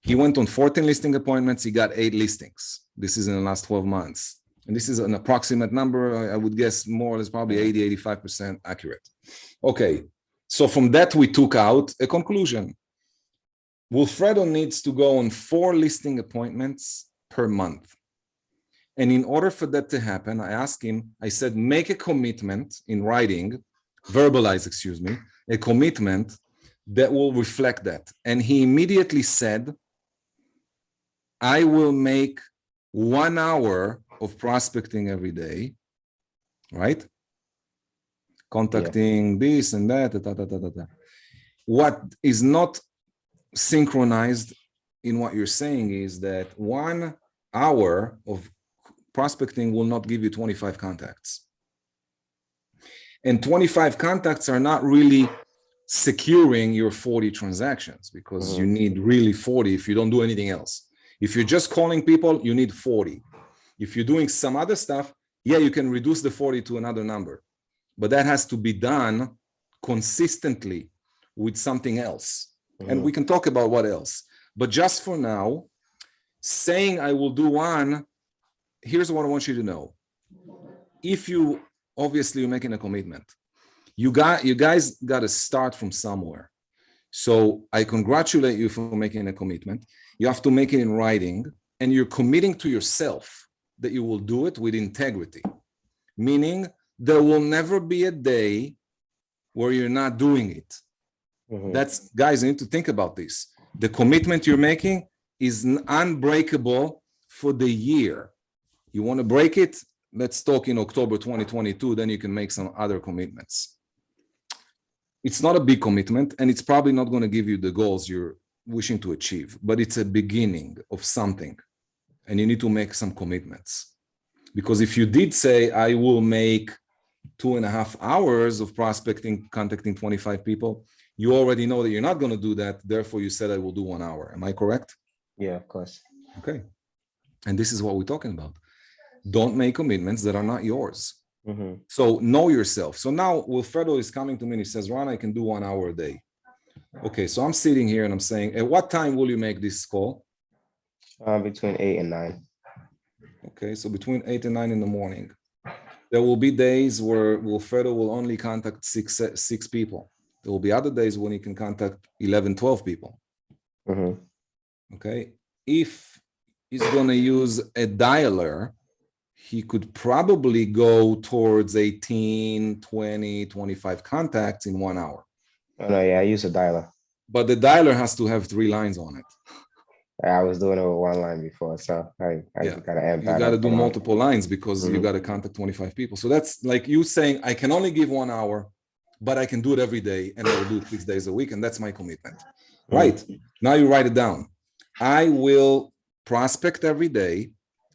He went on 14 listing appointments. He got 8 listings. This is in the last 12 months. And this is an approximate number. I would guess more or less probably 80, 85% accurate. Okay. So from that, we took out a conclusion. Wilfredo needs to go on 4 listing appointments per month. And in order for that to happen, I asked him, I said, make a commitment in writing, verbalize, a commitment that will reflect that. And he immediately said, I will make 1 hour of prospecting every day, right? Contacting this and that, What is not synchronized in what you're saying is that 1 hour of prospecting will not give you 25 contacts. And 25 contacts are not really securing your 40 transactions, because you need really 40 if you don't do anything else. If you're just calling people, you need 40. If you're doing some other stuff, yeah, you can reduce the 40 to another number, but that has to be done consistently with something else. And we can talk about what else. But just for now, saying I will do 1, here's what I want you to know. If you, obviously you're making a commitment, you guys got to start from somewhere. So I congratulate you for making a commitment. You have to make it in writing, and you're committing to yourself that you will do it with integrity, meaning there will never be a day where you're not doing it. That's, guys, you need to think about this. The commitment you're making is unbreakable for the year. You want to break it? Let's talk in October 2022, then you can make some other commitments. It's not a big commitment, and it's probably not going to give you the goals you're wishing to achieve, but it's a beginning of something, and you need to make some commitments. Because if you did say, I will make 2.5 hours of prospecting, contacting 25 people, you already know that you're not going to do that. Therefore, you said I will do 1 hour. Am I correct? Yeah, of course. Okay. And this is what we're talking about. Don't make commitments that are not yours. So know yourself. So now Wilfredo is coming to me and he says, Ron, I can do 1 hour a day. Okay, so I'm sitting here and I'm saying, at what time will you make this call? Between 8 and 9. Okay, so between 8 and 9 in the morning. There will be days where Wilfredo will only contact six people. There will be other days when he can contact 11, 12 people. Okay, if he's going to use a dialer, he could probably go towards 18, 20, 25 contacts in 1 hour. Oh, no, yeah, I use a dialer. But the dialer has to have 3 lines on it. I was doing it with 1 line before, so I gotta amp that up. You got to do multiple lines because you got to contact 25 people. So that's like you saying, I can only give 1 hour, but I can do it every day, and I will do it 6 days a week, and that's my commitment. Right. Now you write it down. I will prospect every day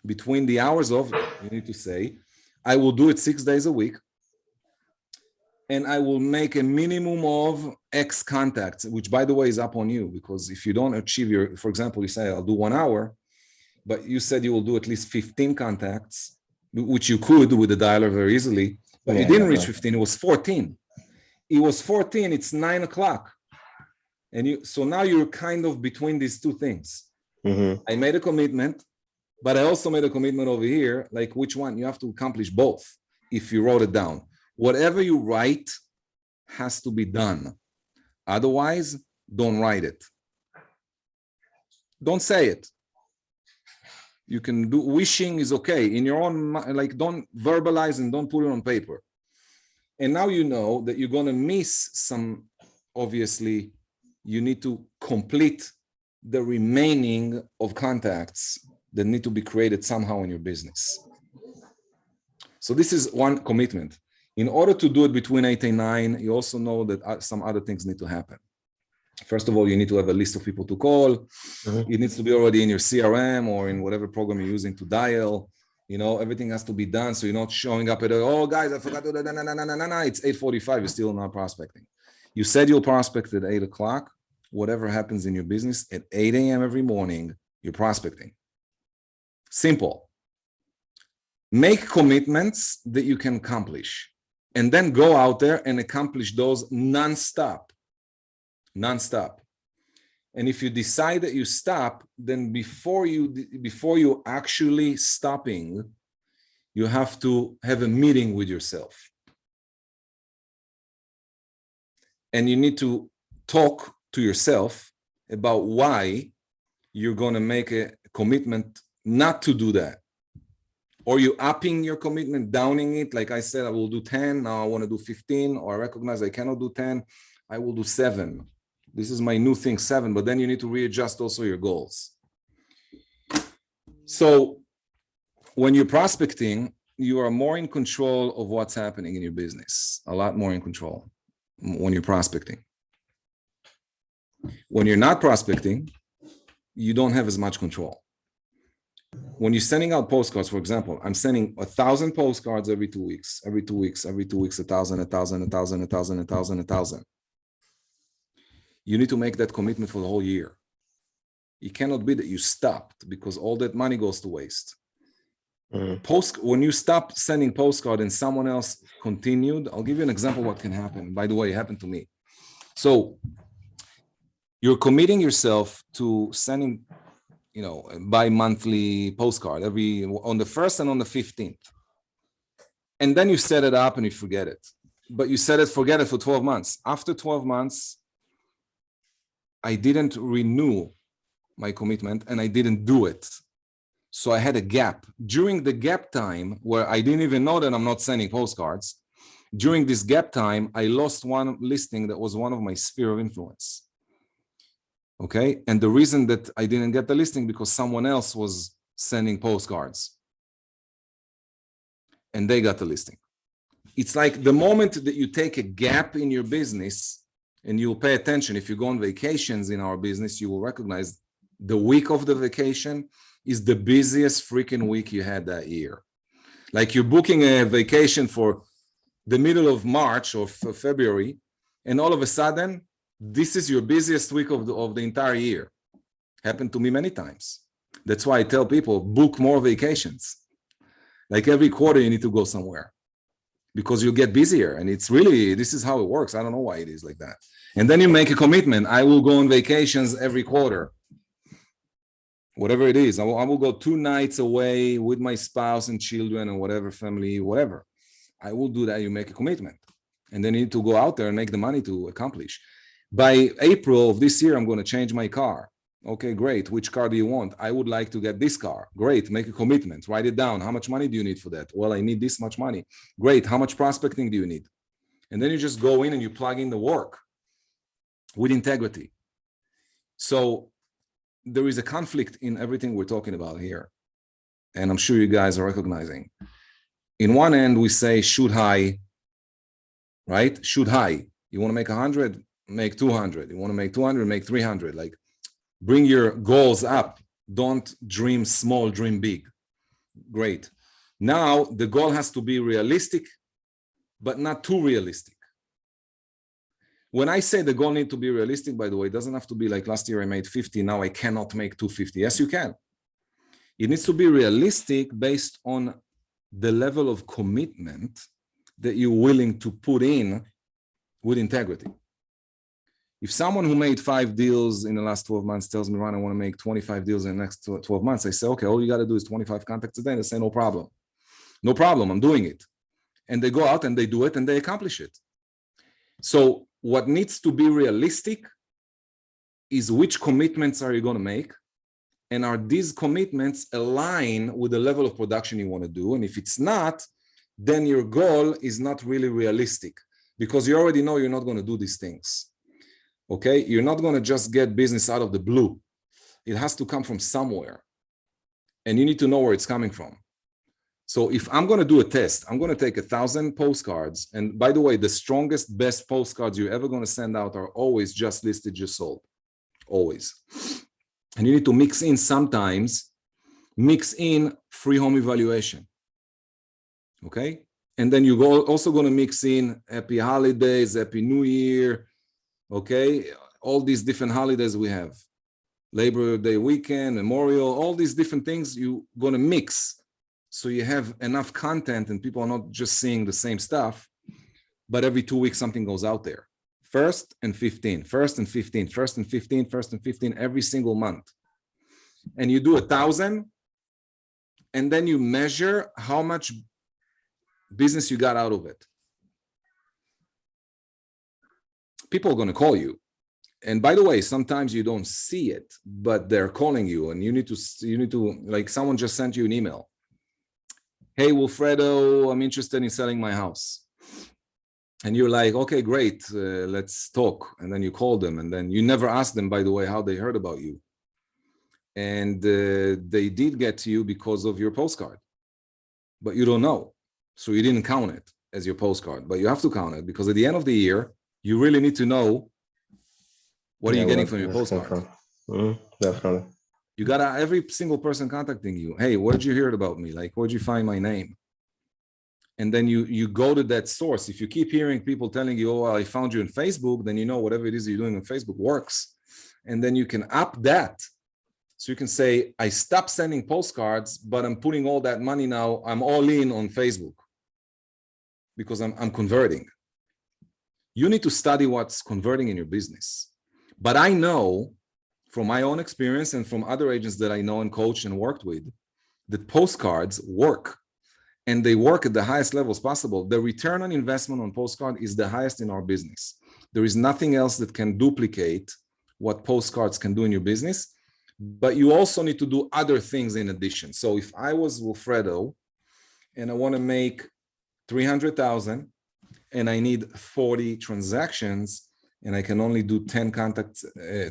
between the hours of, you need to say, I will do it 6 days a week, and I will make a minimum of X contacts, which, by the way, is up on you, because if you don't achieve your, for example, you say, I'll do 1 hour, but you said you will do at least 15 contacts, which you could with the dialer very easily, but you didn't reach 15, it was 14. It was 14, it's 9 o'clock. And so now you're kind of between these two things. I made a commitment, but I also made a commitment over here, like which one? You have to accomplish both if you wrote it down. Whatever you write has to be done. Otherwise, don't write it. Don't say it. You can do, wishing is okay. In your own, like, don't verbalize and don't put it on paper. And now you know that you're gonna miss some, obviously, you need to complete the remaining of contacts that need to be created somehow in your business. So this is one commitment. In order to do it between 8 and 9, you also know that some other things need to happen. First of all, you need to have a list of people to call. It needs to be already in your CRM or in whatever program you're using to dial. You know, everything has to be done. So you're not showing up at, oh, guys, I forgot to do that. It's 8:45. You're still not prospecting. You said you'll prospect at 8 o'clock. Whatever happens in your business at 8 a.m. every morning, you're prospecting. Simple. Make commitments that you can accomplish, and then go out there and accomplish those nonstop. And if you decide that you stop, then before you actually stopping, you have to have a meeting with yourself. And you need to talk to yourself about why you're going to make a commitment not to do that. Or you upping your commitment, downing it. Like I said, I will do 10. Now I want to do 15, or I recognize I cannot do 10. I will do 7. This is my new thing, 7, but then you need to readjust also your goals. So when you're prospecting, you are more in control of what's happening in your business, a lot more in control when you're prospecting. When you're not prospecting, you don't have as much control. When you're sending out postcards, for example, I'm sending 1,000 postcards every 2 weeks, every 2 weeks, 1,000, 1,000. You need to make that commitment for the whole year. It cannot be that you stopped because all that money goes to waste. When you stop sending postcard and someone else continued, I'll give you an example of what can happen. By the way, it happened to me. So you're committing yourself to sending, you know, bi-monthly postcard on the 1st and on the 15th. And then you set it up and you forget it. But you forget it for 12 months. After 12 months, I didn't renew my commitment and I didn't do it. So I had a gap. During the gap time where I didn't even know that I'm not sending postcards, during this gap time, I lost one listing that was one of my sphere of influence. Okay. And the reason that I didn't get the listing because someone else was sending postcards and they got the listing. It's like the moment that you take a gap in your business and you'll pay attention. If you go on vacations in our business, you will recognize the week of the vacation is the busiest freaking week you had that year. Like you're booking a vacation for the middle of March or February, and all of a sudden, this is your busiest week of the entire year. Happened to me many times. That's why I tell people, book more vacations. Like every quarter, you need to go somewhere because you get busier. And it's really, this is how it works. I don't know why it is like that. And then you make a commitment. I will go on vacations every quarter. Whatever it is, I will go 2 nights away with my spouse and children and whatever family, whatever. I will do that. You make a commitment. And then you need to go out there and make the money to accomplish. By April of this year, I'm going to change my car. Okay, great. Which car do you want? I would like to get this car. Great. Make a commitment. Write it down. How much money do you need for that? Well, I need this much money. Great. How much prospecting do you need? And then you just go in and you plug in the work with integrity. So there is a conflict in everything we're talking about here. And I'm sure you guys are recognizing. In one end, we say shoot high, right? Shoot high. You want to make 100, make 200. You want to make 200, make 300. Like bring your goals up. Don't dream small, dream big. Great. Now the goal has to be realistic, but not too realistic. When I say the goal needs to be realistic, by the way, it doesn't have to be like last year I made 50, now I cannot make 250. Yes, you can. It needs to be realistic based on the level of commitment that you're willing to put in with integrity. If someone who made 5 deals in the last 12 months tells me, Ron, I want to make 25 deals in the next 12 months, I say, okay, all you got to do is 25 contacts a day. They say, no problem. No problem, I'm doing it. And they go out and they do it and they accomplish it. So what needs to be realistic is which commitments are you going to make And are these commitments align with the level of production you want to do? And if it's not, then your goal is not really realistic because you already know you're not going to do these things. Okay, you're not going to just get business out of the blue. It has to come from somewhere. And you need to know where it's coming from. So if I'm going to do a test, I'm going to take 1,000 postcards. And by the way, the strongest, best postcards you're ever going to send out are always just listed, just sold. Always. And you need to mix in sometimes, mix in free home evaluation. Okay. And then you're also going to mix in happy holidays, happy New Year. Okay. All these different holidays we have. Labor Day weekend, Memorial, all these different things you're going to mix. So you have enough content and people are not just seeing the same stuff, but every 2 weeks something goes out there. 1st and 15, 1st and 15, 1st and 15, 1st and 15 every single month. And you do 1,000 and then you measure how much business you got out of it. People are going to call you. And by the way, sometimes you don't see it, but they're calling you and you need to, like someone just sent you an email. Hey, Wilfredo, I'm interested in selling my house. And you're like, okay, great, let's talk. And then you call them and then you never ask them, by the way, how they heard about you. And they did get to you because of your postcard, but you don't know. So you didn't count it as your postcard, but you have to count it because at the end of the year, you really need to know what are you getting from your postcard? Definitely. You got every single person contacting you. Hey, where'd you hear about me? Like, where'd you find my name? And then you go to that source. If you keep hearing people telling you, oh, I found you on Facebook, then you know whatever it is you're doing on Facebook works. And then you can up that. So you can say, I stopped sending postcards, but I'm putting all that money now. I'm all in on Facebook because I'm converting. You need to study what's converting in your business. But I know from my own experience and from other agents that I know and coached and worked with, that postcards work and they work at the highest levels possible. The return on investment on postcard is the highest in our business. There is nothing else that can duplicate what postcards can do in your business, but you also need to do other things in addition. So if I was Wilfredo and I want to make 300,000 and I need 40 transactions, and I can only do 10 contacts,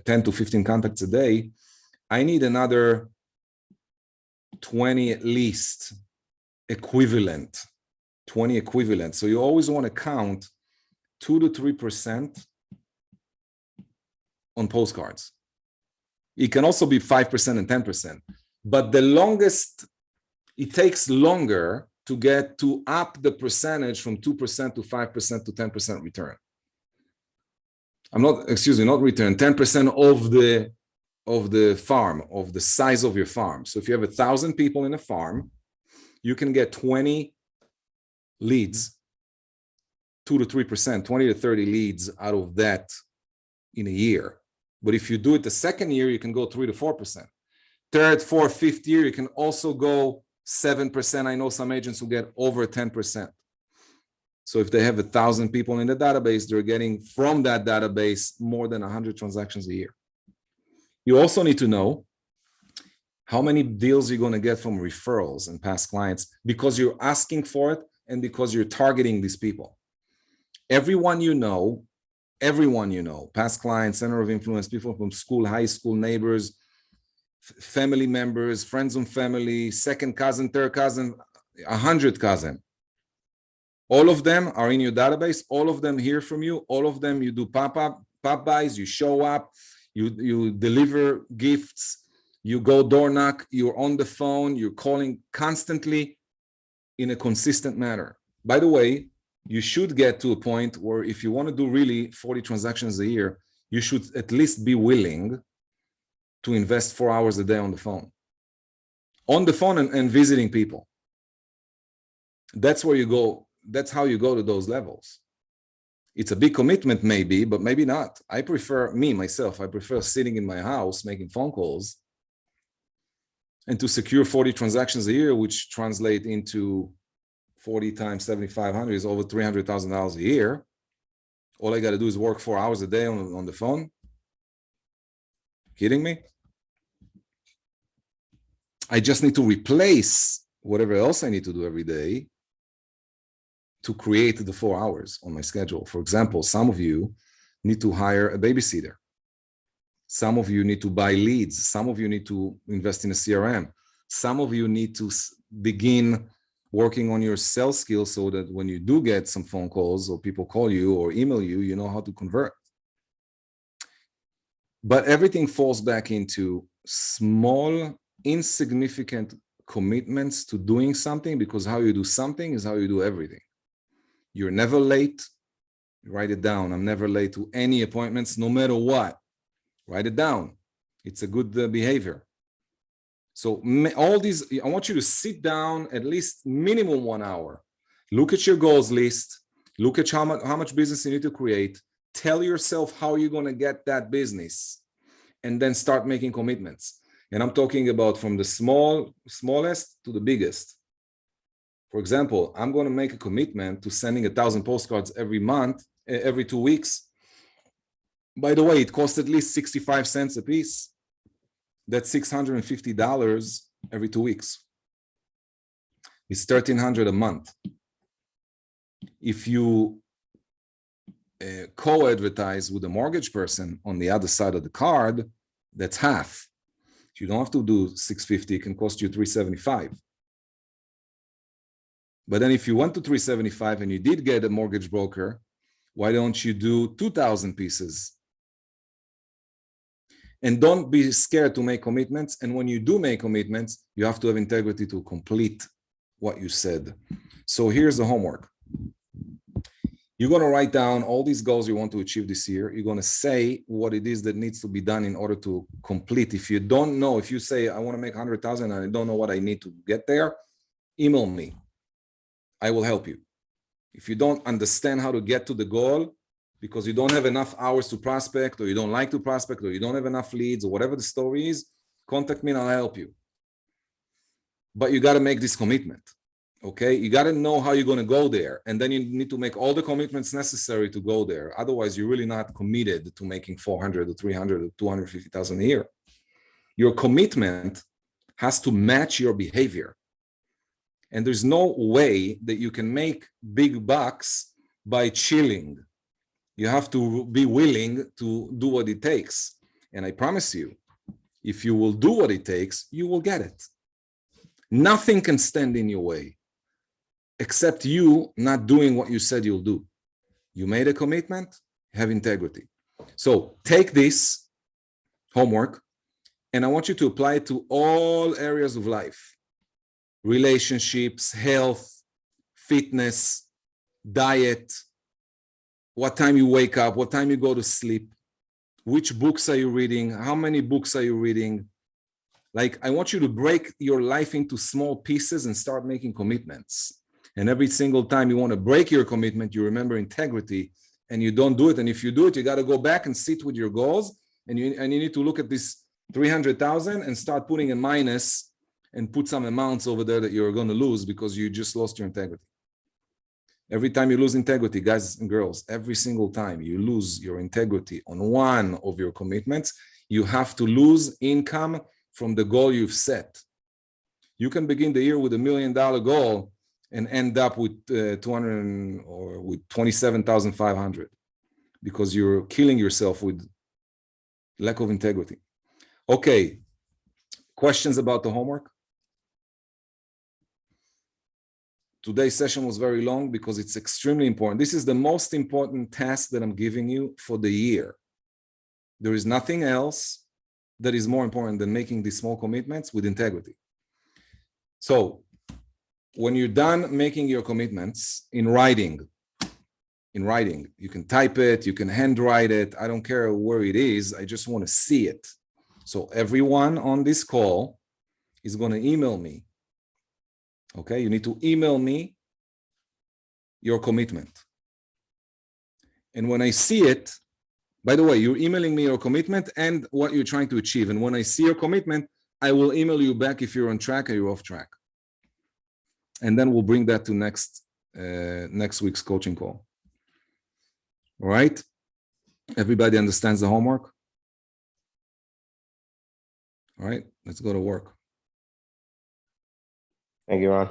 10 to 15 contacts a day, I need another 20 at least equivalent, 20 equivalent. So you always want to count 2 to 3% on postcards. It can also be 5% and 10%, but the longest, it takes longer to get to up the percentage from 2% to 5% to 10% return. not return, 10% of the farm, of the size of your farm. So if you have 1,000 people in a farm, you can get 20 leads, 2 to 3%, 20 to 30 leads out of that in a year. But if you do it the second year, you can go 3 to 4%. Third, fourth, fifth year, you can also go 7%. I know some agents who get over 10%. So if they have 1,000 people in the database, they're getting from that database more than 100 transactions a year. You also need to know how many deals you're going to get from referrals and past clients because you're asking for it and because you're targeting these people. Everyone you know, past clients, center of influence, people from school, high school, neighbors, family members, friends and family, second cousin, third cousin, 100 cousin. All of them are in your database. All of them hear from you. All of them, you do pop buys, you show up, you deliver gifts, you go door knock, you're on the phone, you're calling constantly in a consistent manner. By the way, you should get to a point where if you want to do really 40 transactions a year, you should at least be willing to invest 4 hours a day on the phone and visiting people. That's where you go. That's how you go to those levels. It's a big commitment maybe, but maybe not. I prefer sitting in my house making phone calls and to secure 40 transactions a year, which translate into 40 times 7,500 is over $300,000 a year. All I got to do is work 4 hours a day on the phone. Kidding me? I just need to replace whatever else I need to do every day to create the 4 hours on my schedule. For example, some of you need to hire a babysitter. Some of you need to buy leads. Some of you need to invest in a CRM. Some of you need to begin working on your sales skills so that when you do get some phone calls or people call you or email you, you know how to convert. But everything falls back into small, insignificant commitments to doing something, because how you do something is how you do everything. You're never late. Write it down. I'm never late to any appointments, no matter what. Write it down. It's a good behavior. So all these, I want you to sit down at least minimum 1 hour. Look at your goals list. Look at how much business you need to create. Tell yourself how you're going to get that business, and then start making commitments. And I'm talking about from the smallest to the biggest. For example, I'm going to make a commitment to sending 1,000 postcards every month, every 2 weeks. By the way, it costs at least 65 cents a piece. That's $650 every 2 weeks. It's $1,300 a month. If you co-advertise with a mortgage person on the other side of the card, that's half. You don't have to do $650, it can cost you $375. But then if you went to $375 and you did get a mortgage broker, why don't you do 2,000 pieces? And don't be scared to make commitments. And when you do make commitments, you have to have integrity to complete what you said. So here's the homework. You're going to write down all these goals you want to achieve this year. You're going to say what it is that needs to be done in order to complete. If you don't know, if you say, I want to make 100,000 and I don't know what I need to get there, email me. I will help you. If you don't understand how to get to the goal because you don't have enough hours to prospect, or you don't like to prospect, or you don't have enough leads, or whatever the story is, contact me and I'll help you. But you got to make this commitment. Okay, you got to know how you're going to go there, and then you need to make all the commitments necessary to go there. Otherwise, you're really not committed to making 400 or 300 or 250,000 a year. Your commitment has to match your behavior, and there's no way that you can make big bucks by chilling. You have to be willing to do what it takes, and I promise you, if you will do what it takes, you will get it. Nothing can stand in your way, except you not doing what you said you'll do. You made a commitment, have integrity. So take this homework, and I want you to apply it to all areas of life: relationships, health, fitness, diet, what time you wake up, what time you go to sleep, which books are you reading, how many books are you reading. Like, I want you to break your life into small pieces and start making commitments. And every single time you want to break your commitment, you remember integrity, and you don't do it. And if you do it, you got to go back and sit with your goals. And you need to look at this 300,000 and start putting a minus and put some amounts over there that you're going to lose because you just lost your integrity. Every time you lose integrity, guys and girls, every single time you lose your integrity on one of your commitments, you have to lose income from the goal you've set. You can begin the year with $1 million goal and end up with 200 or with 27,500 because you're killing yourself with lack of integrity. Okay, questions about the homework? Today's session was very long because it's extremely important. This is the most important task that I'm giving you for the year. There is nothing else that is more important than making these small commitments with integrity. So when you're done making your commitments in writing, you can type it, you can handwrite it. I don't care where it is. I just want to see it. So everyone on this call is going to email me. Okay, you need to email me your commitment. And when I see it, by the way, you're emailing me your commitment and what you're trying to achieve. And when I see your commitment, I will email you back if you're on track or you're off track. And then we'll bring that to next week's coaching call. All right? Everybody understands the homework? All right, let's go to work. Thank you, Ron.